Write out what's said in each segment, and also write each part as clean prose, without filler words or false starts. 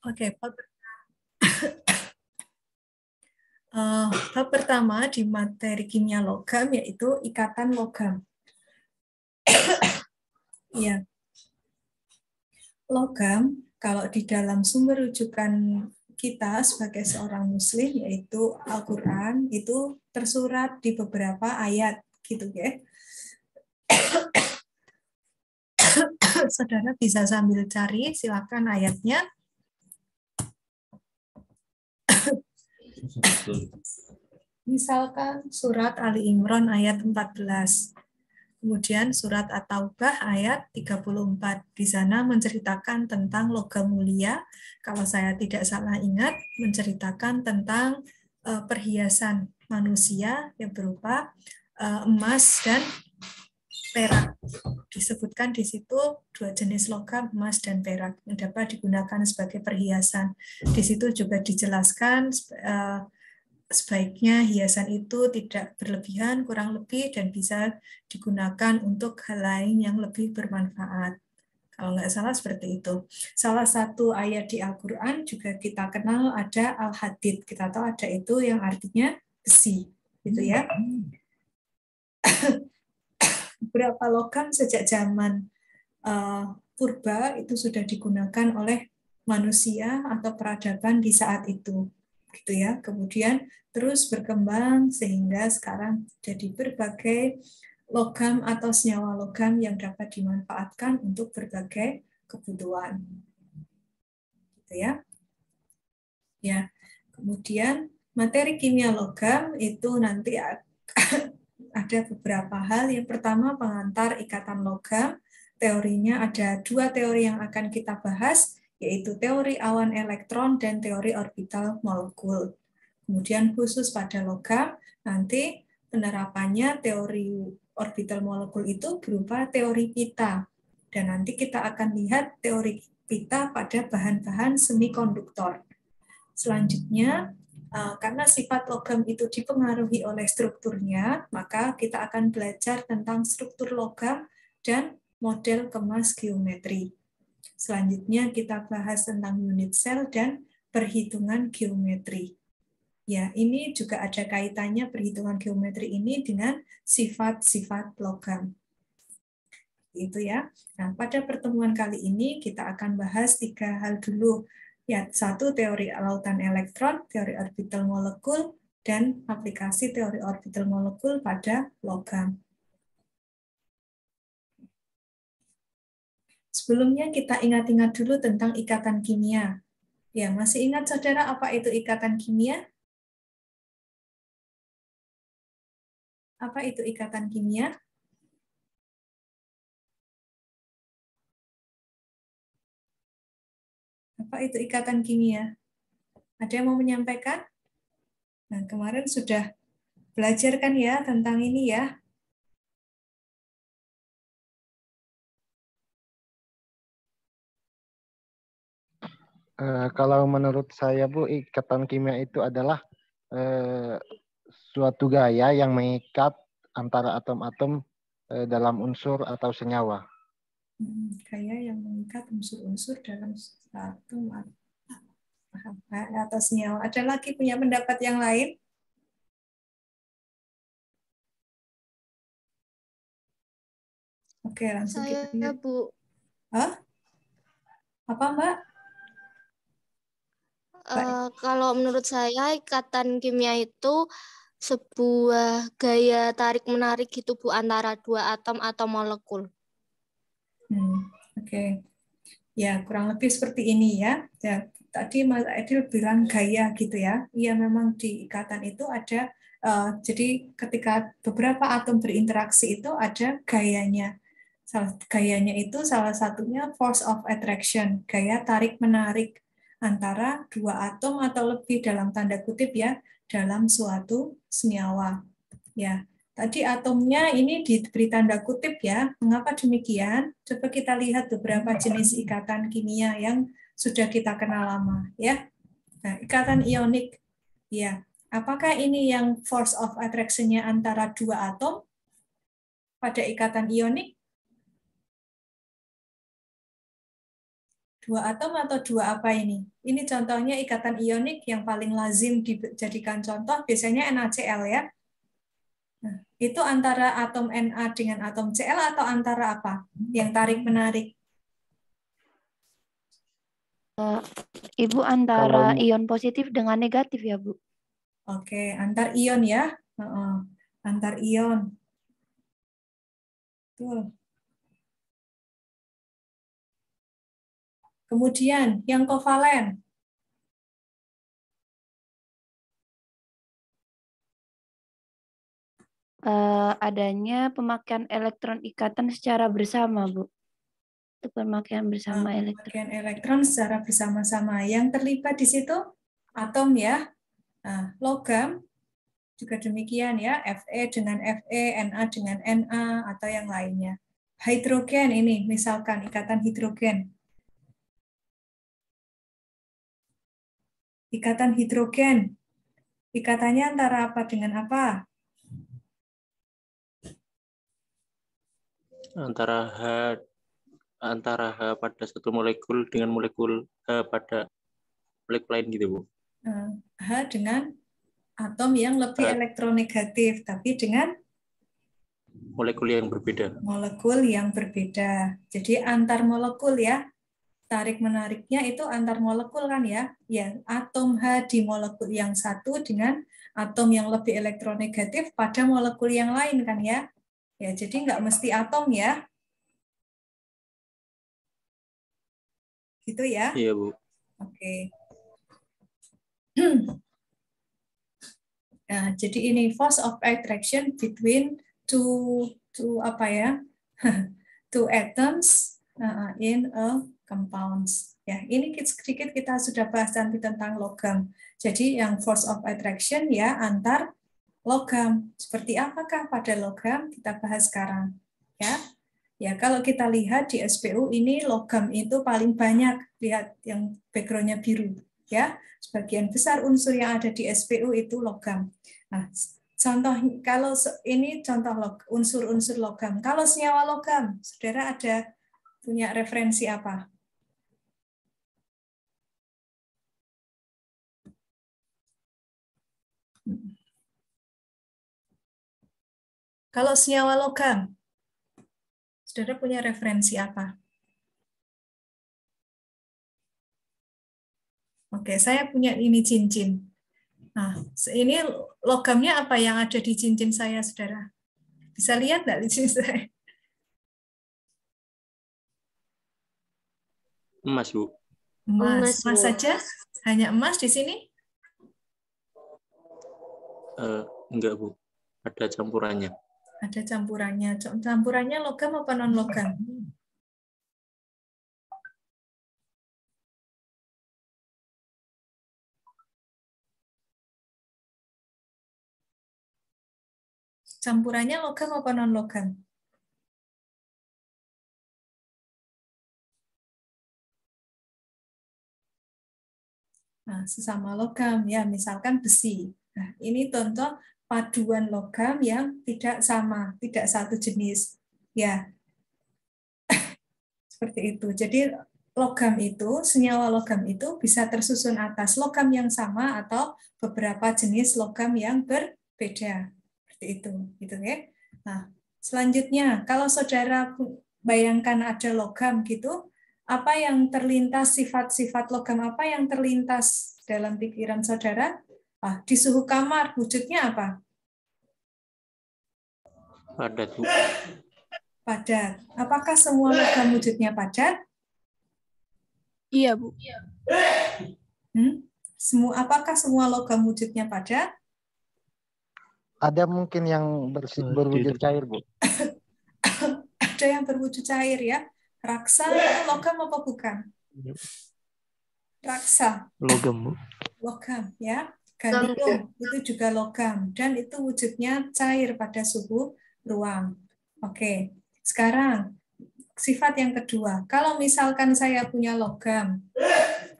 Oke, bab pertama di materi kimia logam yaitu ikatan logam. Ya, logam kalau di dalam sumber rujukan kita sebagai seorang muslim yaitu Al-Qur'an itu tersurat di beberapa ayat gitu ya. Saudara bisa sambil cari, silakan ayatnya. Misalkan surat Ali Imran ayat 14. Kemudian surat At-Taubah ayat 34. Di sana menceritakan tentang logam mulia. Kalau saya tidak salah ingat, menceritakan tentang perhiasan manusia yang berupa emas dan perak. Disebutkan di situ dua jenis logam, emas dan perak, yang dapat digunakan sebagai perhiasan. Di situ juga dijelaskan sebaiknya hiasan itu tidak berlebihan, kurang lebih, dan bisa digunakan untuk hal lain yang lebih bermanfaat. Kalau nggak salah seperti itu. Salah satu ayat di Al-Quran juga kita kenal ada Al-Hadid. Kita tahu ada itu yang artinya besi. Gitu ya. Beberapa logam sejak zaman purba itu sudah digunakan oleh manusia atau peradaban di saat itu. Gitu ya. Kemudian terus berkembang sehingga sekarang jadi berbagai logam atau senyawa logam yang dapat dimanfaatkan untuk berbagai kebutuhan. Gitu ya. Ya. Kemudian materi kimia logam itu nanti ada beberapa hal. Yang pertama pengantar ikatan logam. Teorinya ada dua teori yang akan kita bahas, yaitu teori awan elektron dan teori orbital molekul. Kemudian khusus pada logam, nanti penerapannya teori orbital molekul itu berupa teori pita. Dan nanti kita akan lihat teori pita pada bahan-bahan semikonduktor. Selanjutnya, karena sifat logam itu dipengaruhi oleh strukturnya, maka kita akan belajar tentang struktur logam dan model kemas geometri. Selanjutnya kita bahas tentang unit sel dan perhitungan geometri. Ya, ini juga ada kaitannya perhitungan geometri ini dengan sifat-sifat logam. Itu ya. Nah, pada pertemuan kali ini kita akan bahas 3 hal dulu. Ya, satu teori lautan elektron, teori orbital molekul, dan aplikasi teori orbital molekul pada logam. Sebelumnya kita ingat-ingat dulu tentang ikatan kimia. Ya, masih ingat saudara apa itu ikatan kimia? Apa itu ikatan kimia? Apa itu ikatan kimia? Ada yang mau menyampaikan? Nah, kemarin sudah belajar kan ya tentang ini ya. Kalau menurut saya, Bu, ikatan kimia itu adalah suatu gaya yang mengikat antara atom-atom dalam unsur atau senyawa. Gaya yang mengikat unsur-unsur dalam satu atau senyawa. Ada lagi punya pendapat yang lain? Oke, langsung kita lihat. Bu. Hah? Apa, Mbak? Kalau menurut saya ikatan kimia itu sebuah gaya tarik-menarik gitu Bu antara dua atom atau molekul. Oke. Ya, kurang lebih seperti ini ya. Ya, tadi Mas Edil bilang gaya gitu ya. Iya, memang di ikatan itu ada jadi ketika beberapa atom berinteraksi itu ada gayanya. Gayanya itu salah satunya force of attraction, gaya tarik-menarik antara dua atom atau lebih dalam tanda kutip ya, dalam suatu senyawa. Ya, tadi atomnya ini diberi tanda kutip ya. Mengapa demikian? Coba kita lihat beberapa jenis ikatan kimia yang sudah kita kenal lama ya. Nah, ikatan ionik. Ya, apakah ini yang force of attraction-nya antara dua atom pada ikatan ionik? Dua atom atau dua apa ini? Ini contohnya ikatan ionik yang paling lazim dijadikan contoh, biasanya NaCl ya. Nah, itu antara atom Na dengan atom Cl atau antara apa? Yang tarik-menarik. Ibu antara Kalau ion positif dengan negatif ya, Bu? Oke, antar ion ya. Antar ion. Betul. Kemudian yang kovalen. Adanya pemakaian elektron ikatan secara bersama, Bu. Itu pemakaian bersama elektron. Pemakaian elektron secara bersama-sama. Yang terlibat di situ atom ya. Nah, logam juga demikian ya. Fe dengan Fe, Na dengan Na, atau yang lainnya. Hidrogen ini, misalkan ikatan hidrogen. Ikatan hidrogen. Ikatannya antara apa dengan apa? Antara H pada satu molekul dengan molekul H pada molekul lain gitu, Bu. H dengan atom yang lebih elektronegatif, tapi dengan molekul yang berbeda. Molekul yang berbeda. Jadi antar molekul ya. Tarik-menariknya itu antar molekul kan ya. Ya, atom H di molekul yang satu dengan atom yang lebih elektronegatif pada molekul yang lain kan ya. Ya, jadi nggak mesti atom ya. Gitu ya. Iya, Bu. Oke. Nah, jadi ini force of attraction between two apa ya? Two atoms in a compounds. Ya, ini sedikit kita sudah bahas nanti tentang logam. Jadi yang force of attraction ya antar logam. Seperti apakah pada logam? Kita bahas sekarang. Ya. Ya, kalau kita lihat di SPU ini logam itu paling banyak. Lihat yang background-nya biru. Ya, sebagian besar unsur yang ada di SPU itu logam. Nah, contoh kalau ini contoh unsur-unsur logam. Kalau senyawa logam, saudara ada punya referensi apa? Kalau senyawa logam, saudara punya referensi apa? Oke, saya punya ini cincin. Nah, ini logamnya apa yang ada di cincin saya, saudara? Bisa lihat nggak di cincin saya? Emas, Bu. Emas. Emas saja? Hanya emas di sini? Enggak, Bu. Ada campurannya. Ada campurannya. Campurannya logam apa non-logam? Campurannya logam apa non-logam? Nah, sesama logam ya, misalkan besi. Nah, ini contoh paduan logam yang tidak sama, tidak satu jenis. Ya. Seperti itu. Jadi logam itu, senyawa logam itu bisa tersusun atas logam yang sama atau beberapa jenis logam yang berbeda. Seperti itu, gitu ya. Nah, selanjutnya kalau saudara bayangkan ada logam gitu, apa yang terlintas, sifat-sifat logam apa yang terlintas dalam pikiran saudara? Di suhu kamar wujudnya apa? Padat, Bu. Padat. Apakah semua logam wujudnya padat? Iya, Bu. Apakah semua logam wujudnya padat? ada mungkin yang berwujud cair, Bu. Ada yang berwujud cair ya. Raksa itu logam apa bukan? Raksa. Logam, Bu. Logam ya. Gallium itu juga logam dan itu wujudnya cair pada suhu ruang. Oke. Sekarang sifat yang kedua. Kalau misalkan saya punya logam,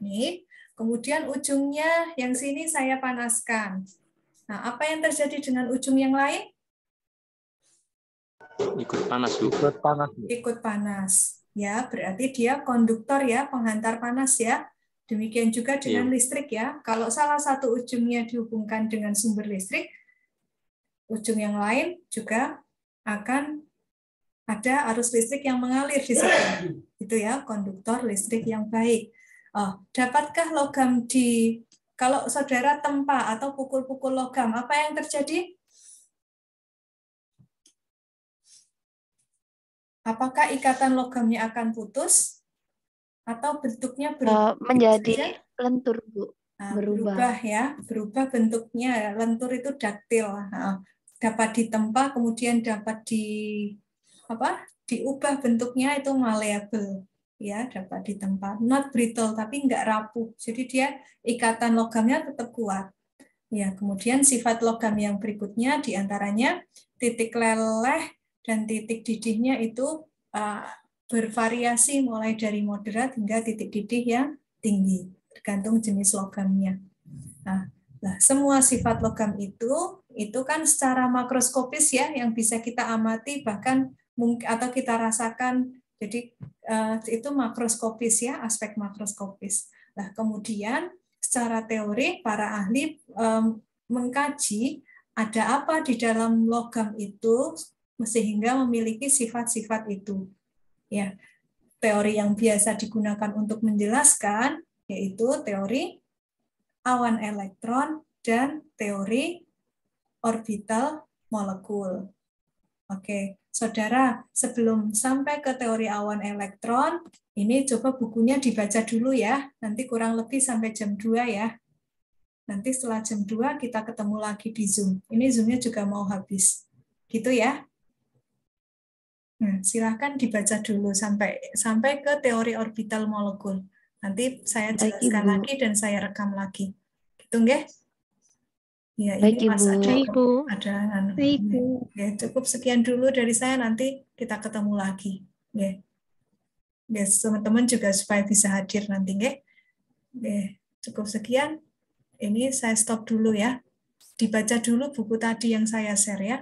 nih, kemudian ujungnya yang sini saya panaskan. Nah, apa yang terjadi dengan ujung yang lain? Ikut panas, Bu. Ikut panas, Bu. Ikut panas. ya, berarti dia konduktor ya, penghantar panas ya. Demikian juga dengan listrik ya. Kalau salah satu ujungnya dihubungkan dengan sumber listrik, ujung yang lain juga akan ada arus listrik yang mengalir di situ. Itu ya, konduktor listrik yang baik. Dapatkah logam kalau saudara tempa atau pukul-pukul logam, apa yang terjadi? Apakah ikatan logamnya akan putus? Atau bentuknya menjadi lentur, Bu. Berubah ya, berubah bentuknya. Lentur itu daktil. Dapat ditempa, kemudian dapat diubah bentuknya, itu malleable. Ya, dapat ditempa. Not brittle, tapi enggak rapuh. Jadi dia ikatan logamnya tetap kuat. Ya, kemudian sifat logam yang berikutnya diantaranya titik leleh dan titik didihnya itu bervariasi mulai dari moderat hingga titik didih yang tinggi, tergantung jenis logamnya. Nah, semua sifat logam itu kan secara makroskopis ya, yang bisa kita amati bahkan atau kita rasakan. Jadi itu makroskopis ya, aspek makroskopis. Nah, kemudian secara teori para ahli mengkaji ada apa di dalam logam itu sehingga memiliki sifat-sifat itu. Ya, teori yang biasa digunakan untuk menjelaskan yaitu teori awan elektron dan teori orbital molekul. Oke, saudara, sebelum sampai ke teori awan elektron, ini coba bukunya dibaca dulu ya. Nanti kurang lebih sampai jam 2 ya. Nanti setelah jam 2 kita ketemu lagi di Zoom. Ini Zoom-nya juga mau habis. Gitu ya. Nah, silakan dibaca dulu sampai ke teori orbital molekul. Nanti saya jelaskan lagi dan saya rekam lagi. Gitu nggih? Ya, ini Mas ada ya, cukup sekian dulu dari saya, nanti kita ketemu lagi. Ya. Yes, teman-teman juga supaya bisa hadir nanti nggih. Cukup sekian. Ini saya stop dulu ya. Dibaca dulu buku tadi yang saya share ya.